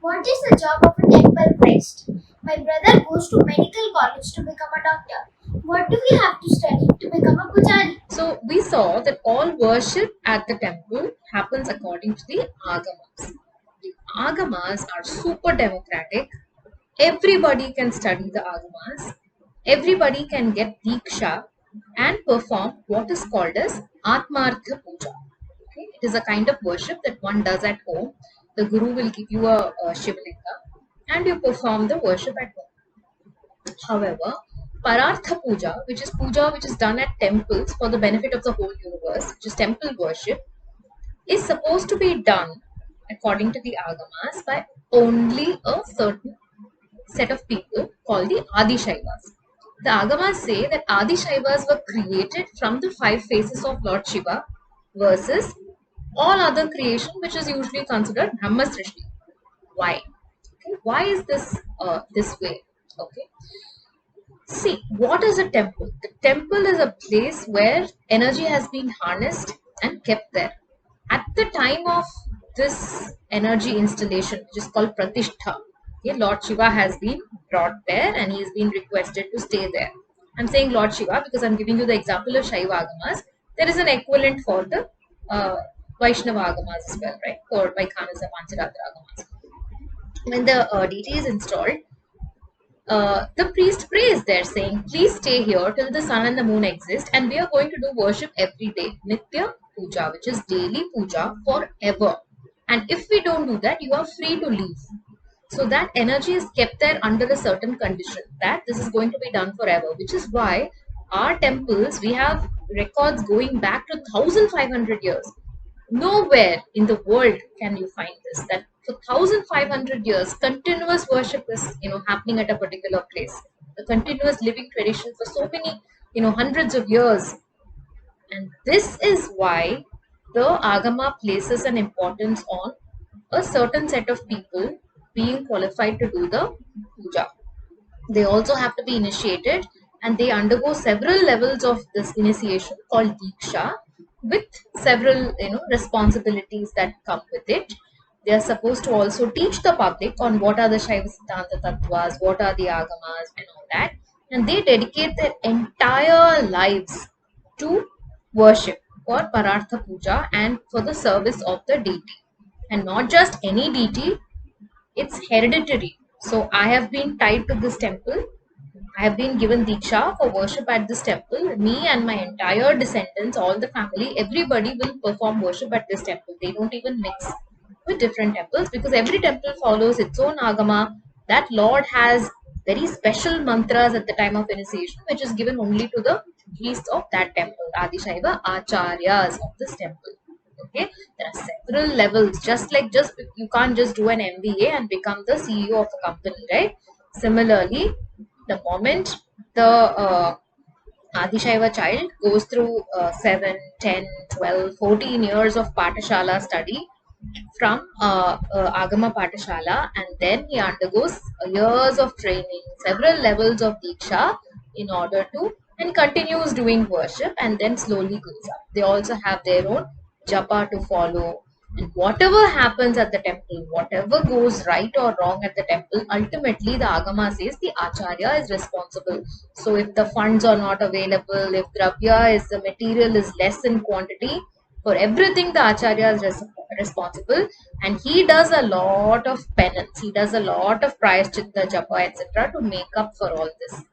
What is the job of a temple priest? My brother goes to medical college to become a doctor. What do we have to study to become a pujari? So we saw that all worship at the temple happens according to the agamas. The agamas are super democratic. Everybody can study the agamas. Everybody can get diksha and perform what is called as atmartha puja. Okay? It is a kind of worship that one does at home. The guru will give you a shivlinga and you perform the worship at home. However, Parartha Puja which is done at temples for the benefit of the whole universe, which is temple worship, is supposed to be done according to the Agamas by only a certain set of people called the Adishaivas. The Agamas say that Adishaivas were created from the five faces of Lord Shiva versus all other creation, which is usually considered Brahma Srishti. Why? Okay. Why is this way? Okay. See, what is a temple? The temple is a place where energy has been harnessed and kept there. At the time of this energy installation, which is called Pratishtha, okay, Lord Shiva has been brought there and he has been requested to stay there. I'm saying Lord Shiva because I'm giving you the example of Shaiva Agamas. There is an equivalent for the Vaishnava Agamas as well, right? For Vaikhanasa Pancharatra Agamas. When the deity is installed, the priest prays there saying, please stay here till the sun and the moon exist and we are going to do worship every day. Nitya Puja, which is daily puja forever. And if we don't do that, you are free to leave. So that energy is kept there under a certain condition that this is going to be done forever, which is why our temples, we have records going back to 1500 years. Nowhere in the world can you find this, that for 1500 years continuous worship is happening at a particular place, the continuous living tradition for so many hundreds of years. And this is why the agama places an importance on a certain set of people being qualified to do the puja. They also have to be initiated and they undergo several levels of this initiation called Diksha with several responsibilities that come with it. They are supposed to also teach the public on what are the Shaiva Siddhanta Tattvas, what are the Agamas and all that. And they dedicate their entire lives to worship for Parartha Puja and for the service of the deity. And not just any deity, it's hereditary. So I have been tied to this temple. I have been given Diksha for worship at this temple. Me and my entire descendants, all the family, everybody will perform worship at this temple. They don't even mix with different temples because every temple follows its own agama. That Lord has very special mantras at the time of initiation, which is given only to the priests of that temple, Adishaiva Acharyas of this temple. Okay, there are several levels. Just you can't just do an MBA and become the CEO of a company, right? Similarly, the moment the Adishaiva child goes through 7, 10, 12, 14 years of Patashala study from Agama Patashala, and then he undergoes years of training, several levels of Diksha in order to, and continues doing worship and then slowly goes up. They also have their own japa to follow. And whatever happens at the temple, whatever goes right or wrong at the temple, ultimately the Agama says the Acharya is responsible. So if the funds are not available, if Dravya is the material is less in quantity, for everything the Acharya is responsible, and he does a lot of penance, he does a lot of prayashchitta, japa, etc. to make up for all this.